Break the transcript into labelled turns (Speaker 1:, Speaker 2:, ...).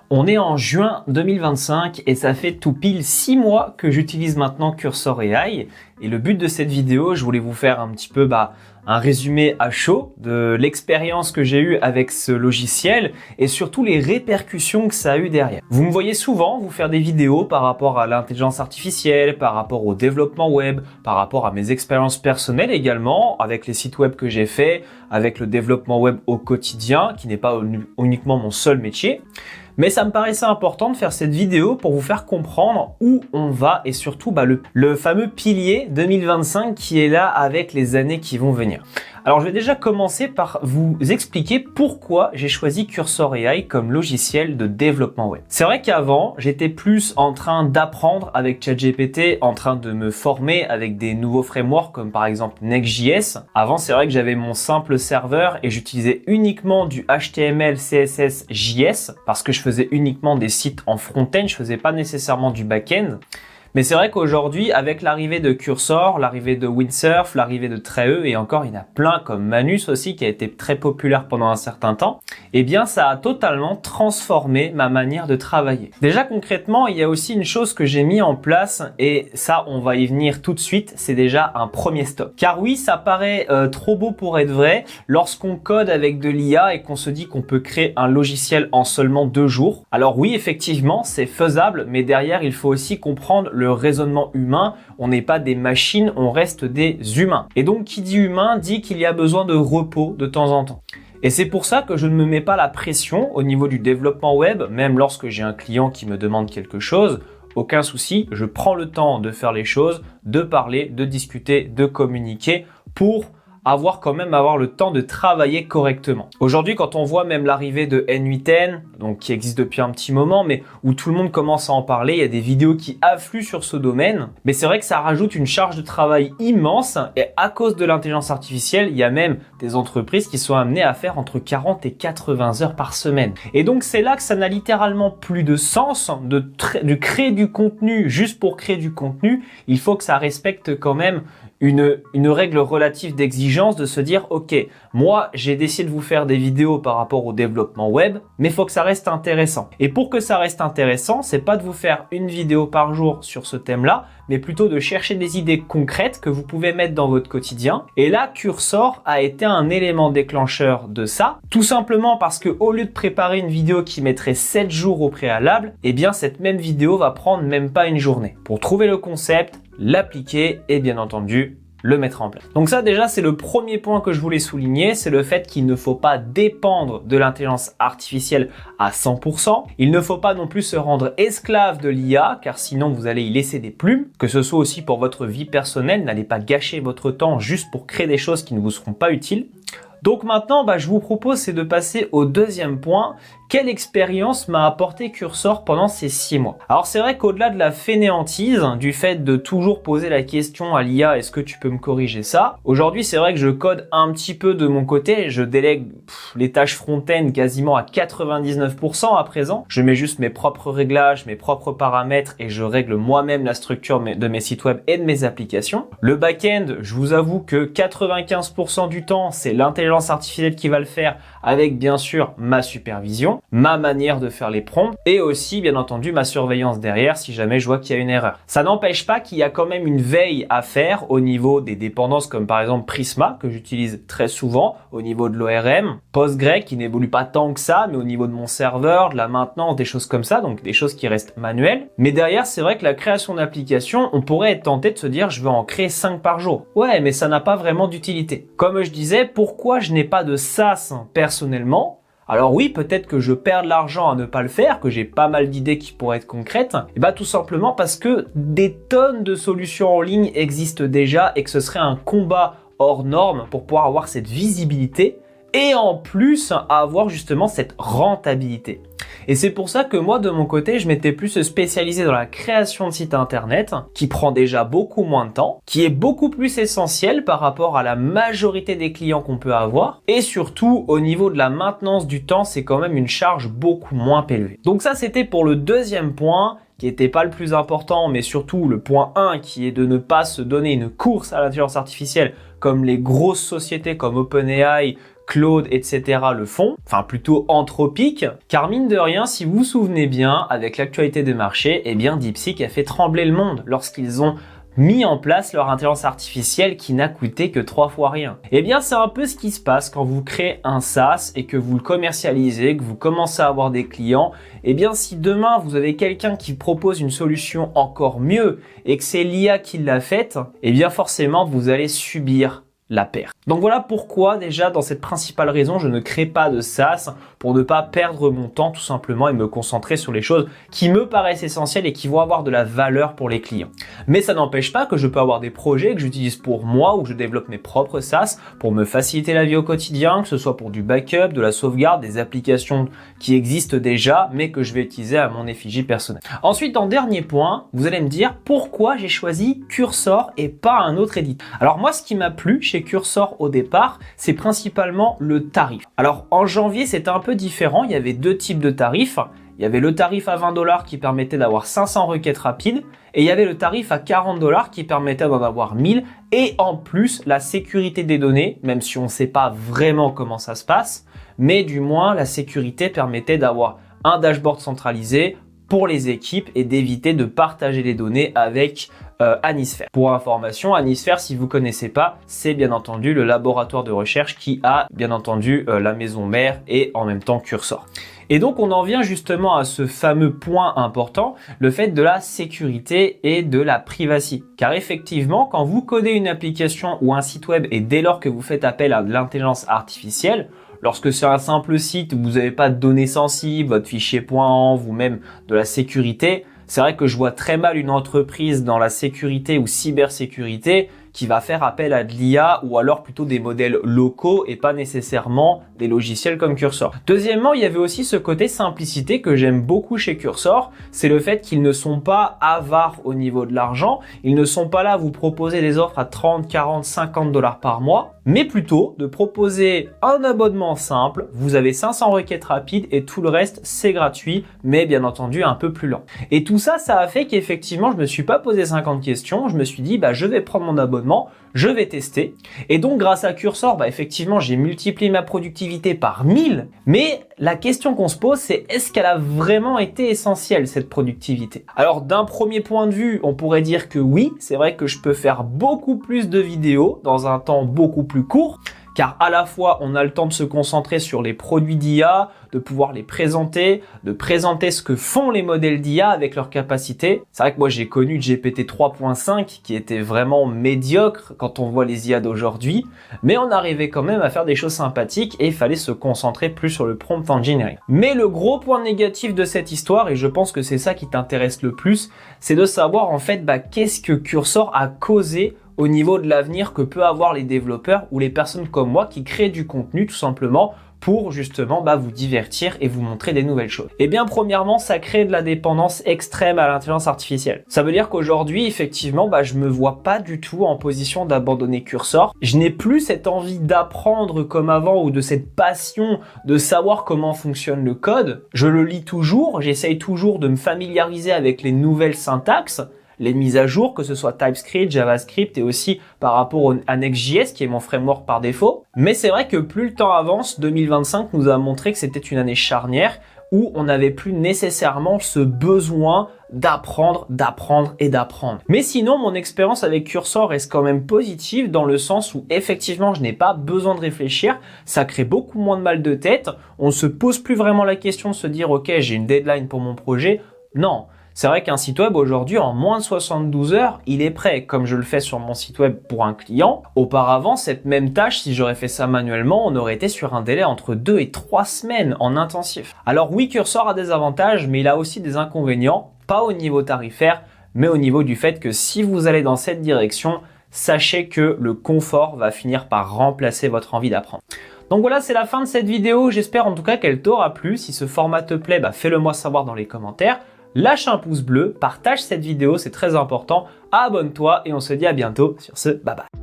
Speaker 1: On est en juin 2025 et ça fait tout pile 6 mois que j'utilise maintenant Cursor AI. Et le but de cette vidéo, je voulais vous faire un petit peu un résumé à chaud de l'expérience que j'ai eue avec ce logiciel et surtout les répercussions que ça a eu derrière. Vous me voyez souvent vous faire des vidéos par rapport à l'intelligence artificielle, par rapport au développement web, par rapport à mes expériences personnelles également, avec les sites web que j'ai faits, avec le développement web au quotidien, qui n'est pas uniquement mon seul métier. Mais ça me paraissait important de faire cette vidéo pour vous faire comprendre où on va et surtout le fameux pilier 2025 qui est là avec les années qui vont venir. Alors je vais déjà commencer par vous expliquer pourquoi j'ai choisi Cursor AI comme logiciel de développement web. C'est vrai qu'avant, j'étais plus en train d'apprendre avec ChatGPT, en train de me former avec des nouveaux frameworks comme par exemple Next.js. Avant, c'est vrai que j'avais mon simple serveur et j'utilisais uniquement du HTML, CSS, JS parce que je faisais uniquement des sites en front-end, je faisais pas nécessairement du back-end. Mais c'est vrai qu'aujourd'hui, avec l'arrivée de Cursor, l'arrivée de Windsurf, l'arrivée de Tree, et encore, il y en a plein comme Manus aussi, qui a été très populaire pendant un certain temps, eh bien, ça a totalement transformé ma manière de travailler. Déjà, concrètement, il y a aussi une chose que j'ai mis en place, et ça, on va y venir tout de suite, c'est déjà un premier stop. Car oui, ça paraît trop beau pour être vrai, lorsqu'on code avec de l'IA et qu'on se dit qu'on peut créer un logiciel en seulement 2 jours. Alors oui, effectivement, c'est faisable, mais derrière, il faut aussi comprendre le raisonnement humain. On n'est pas des machines, on reste des humains. Et donc, qui dit humain dit qu'il y a besoin de repos de temps en temps. Et c'est pour ça que je ne me mets pas la pression au niveau du développement web, même lorsque j'ai un client qui me demande quelque chose. Aucun souci, je prends le temps de faire les choses, de parler, de discuter, de communiquer pour avoir le temps de travailler correctement. Aujourd'hui, quand on voit même l'arrivée de N8N, donc qui existe depuis un petit moment, mais où tout le monde commence à en parler, il y a des vidéos qui affluent sur ce domaine, mais c'est vrai que ça rajoute une charge de travail immense et à cause de l'intelligence artificielle, il y a même des entreprises qui sont amenées à faire entre 40 et 80 heures par semaine. Et donc, c'est là que ça n'a littéralement plus de sens de créer du contenu juste pour créer du contenu. Il faut que ça respecte quand même une règle relative d'exigence de se dire, ok, moi, j'ai décidé de vous faire des vidéos par rapport au développement web, mais il faut que ça reste intéressant. Et pour que ça reste intéressant, c'est pas de vous faire une vidéo par jour sur ce thème-là, mais plutôt de chercher des idées concrètes que vous pouvez mettre dans votre quotidien. Et là, Cursor a été un élément déclencheur de ça, tout simplement parce que au lieu de préparer une vidéo qui mettrait 7 jours au préalable, eh bien, cette même vidéo va prendre même pas une journée pour trouver le concept, l'appliquer et bien entendu le mettre en place. Donc ça déjà c'est le premier point que je voulais souligner, c'est le fait qu'il ne faut pas dépendre de l'intelligence artificielle à 100%. Il ne faut pas non plus se rendre esclave de l'IA car sinon vous allez y laisser des plumes. Que ce soit aussi pour votre vie personnelle, n'allez pas gâcher votre temps juste pour créer des choses qui ne vous seront pas utiles. Donc maintenant, je vous propose c'est de passer au deuxième point. Quelle expérience m'a apporté Cursor pendant ces 6 mois? Alors c'est vrai qu'au-delà de la fainéantise, du fait de toujours poser la question à l'IA, est-ce que tu peux me corriger ça? Aujourd'hui, c'est vrai que je code un petit peu de mon côté, je délègue les tâches front-end quasiment à 99% à présent. Je mets juste mes propres réglages, mes propres paramètres et je règle moi-même la structure de mes sites web et de mes applications. Le back-end, je vous avoue que 95% du temps, c'est l'intelligence artificielle qui va le faire avec bien sûr ma supervision, ma manière de faire les prompts et aussi bien entendu ma surveillance derrière si jamais je vois qu'il y a une erreur. Ça n'empêche pas qu'il y a quand même une veille à faire au niveau des dépendances comme par exemple Prisma que j'utilise très souvent, au niveau de l'ORM, Postgre qui n'évolue pas tant que ça mais au niveau de mon serveur, de la maintenance, des choses comme ça, donc des choses qui restent manuelles. Mais derrière c'est vrai que la création d'applications, on pourrait être tenté de se dire je veux en créer 5 par jour. Ouais mais ça n'a pas vraiment d'utilité. Comme je disais, pourquoi je n'ai pas de SaaS personnellement? Alors oui, peut-être que je perds de l'argent à ne pas le faire, que j'ai pas mal d'idées qui pourraient être concrètes. Et tout simplement parce que des tonnes de solutions en ligne existent déjà et que ce serait un combat hors norme pour pouvoir avoir cette visibilité et en plus avoir justement cette rentabilité. Et c'est pour ça que moi, de mon côté, je m'étais plus spécialisé dans la création de sites internet, qui prend déjà beaucoup moins de temps, qui est beaucoup plus essentiel par rapport à la majorité des clients qu'on peut avoir. Et surtout, au niveau de la maintenance du temps, c'est quand même une charge beaucoup moins élevée. Donc ça, c'était pour le deuxième point, qui n'était pas le plus important, mais surtout le point 1, qui est de ne pas se donner une course à l'intelligence artificielle comme les grosses sociétés comme OpenAI, Claude, etc. le font, enfin plutôt Anthropic, car mine de rien, si vous vous souvenez bien, avec l'actualité des marchés, eh bien DeepSeek a fait trembler le monde lorsqu'ils ont mis en place leur intelligence artificielle qui n'a coûté que 3 fois rien. Eh bien, c'est un peu ce qui se passe quand vous créez un SaaS et que vous le commercialisez, que vous commencez à avoir des clients. Eh bien, si demain vous avez quelqu'un qui propose une solution encore mieux et que c'est l'IA qui l'a faite, eh bien forcément vous allez subir la perte. Donc voilà pourquoi déjà dans cette principale raison je ne crée pas de SaaS, pour ne pas perdre mon temps tout simplement et me concentrer sur les choses qui me paraissent essentielles et qui vont avoir de la valeur pour les clients. Mais ça n'empêche pas que je peux avoir des projets que j'utilise pour moi ou que je développe mes propres SaaS pour me faciliter la vie au quotidien, que ce soit pour du backup, de la sauvegarde, des applications qui existent déjà mais que je vais utiliser à mon effigie personnelle. Ensuite, en dernier point, vous allez me dire pourquoi j'ai choisi Cursor et pas un autre éditeur. Alors moi, ce qui m'a plu chez Cursor au départ, c'est principalement le tarif. Alors en janvier, c'était un peu différent, il y avait deux types de tarifs. Il y avait le tarif à 20 $ qui permettait d'avoir 500 requêtes rapides et il y avait le tarif à 40 $ qui permettait d'en avoir 1000 et en plus la sécurité des données, même si on ne sait pas vraiment comment ça se passe, mais du moins la sécurité permettait d'avoir un dashboard centralisé pour les équipes et d'éviter de partager les données avec Anisphere. Pour information, Anisphere, si vous connaissez pas, c'est bien entendu le laboratoire de recherche qui a bien entendu la maison mère et en même temps Cursor. Et donc on en vient justement à ce fameux point important, le fait de la sécurité et de la privacy. Car effectivement, quand vous codez une application ou un site web et dès lors que vous faites appel à de l'intelligence artificielle, lorsque c'est un simple site où vous n'avez pas de données sensibles, votre fichier .env ou même de la sécurité, c'est vrai que je vois très mal une entreprise dans la sécurité ou cybersécurité qui va faire appel à de l'IA ou alors plutôt des modèles locaux et pas nécessairement des logiciels comme Cursor. Deuxièmement, il y avait aussi ce côté simplicité que j'aime beaucoup chez Cursor, c'est le fait qu'ils ne sont pas avares au niveau de l'argent, ils ne sont pas là à vous proposer des offres à 30, 40, 50 $ par mois, mais plutôt de proposer un abonnement simple, vous avez 500 requêtes rapides et tout le reste c'est gratuit, mais bien entendu un peu plus lent. Et tout ça, ça a fait qu'effectivement je me suis pas posé 50 questions, je me suis dit je vais prendre mon abonnement, je vais tester. Et donc grâce à Cursor, effectivement j'ai multiplié ma productivité par 1000, mais la question qu'on se pose c'est est-ce qu'elle a vraiment été essentielle cette productivité? Alors d'un premier point de vue, on pourrait dire que oui, c'est vrai que je peux faire beaucoup plus de vidéos dans un temps beaucoup plus court, car à la fois on a le temps de se concentrer sur les produits d'IA, de pouvoir les présenter, de présenter ce que font les modèles d'IA avec leurs capacités. C'est vrai que moi j'ai connu GPT 3.5 qui était vraiment médiocre quand on voit les IA d'aujourd'hui, mais on arrivait quand même à faire des choses sympathiques et il fallait se concentrer plus sur le prompt engineering. Mais le gros point négatif de cette histoire, et je pense que c'est ça qui t'intéresse le plus, c'est de savoir en fait qu'est-ce que Cursor a causé au niveau de l'avenir que peuvent avoir les développeurs ou les personnes comme moi qui créent du contenu tout simplement pour justement vous divertir et vous montrer des nouvelles choses. Eh bien premièrement, ça crée de la dépendance extrême à l'intelligence artificielle. Ça veut dire qu'aujourd'hui, effectivement, je me vois pas du tout en position d'abandonner Cursor. Je n'ai plus cette envie d'apprendre comme avant ou de cette passion de savoir comment fonctionne le code. Je le lis toujours, j'essaye toujours de me familiariser avec les nouvelles syntaxes, les mises à jour, que ce soit TypeScript, JavaScript et aussi par rapport à Next.js qui est mon framework par défaut. Mais c'est vrai que plus le temps avance, 2025 nous a montré que c'était une année charnière où on n'avait plus nécessairement ce besoin d'apprendre. Mais sinon, mon expérience avec Cursor reste quand même positive dans le sens où effectivement, je n'ai pas besoin de réfléchir. Ça crée beaucoup moins de mal de tête. On ne se pose plus vraiment la question de se dire « Ok, j'ai une deadline pour mon projet ». Non. C'est vrai qu'un site web aujourd'hui, en moins de 72 heures, il est prêt, comme je le fais sur mon site web pour un client. Auparavant, cette même tâche, si j'aurais fait ça manuellement, on aurait été sur un délai entre 2 et 3 semaines en intensif. Alors oui, Cursor a des avantages, mais il a aussi des inconvénients, pas au niveau tarifaire, mais au niveau du fait que si vous allez dans cette direction, sachez que le confort va finir par remplacer votre envie d'apprendre. Donc voilà, c'est la fin de cette vidéo. J'espère en tout cas qu'elle t'aura plu. Si ce format te plaît, fais-le moi savoir dans les commentaires. Lâche un pouce bleu, partage cette vidéo, c'est très important. Abonne-toi et on se dit à bientôt. Sur ce, bye bye.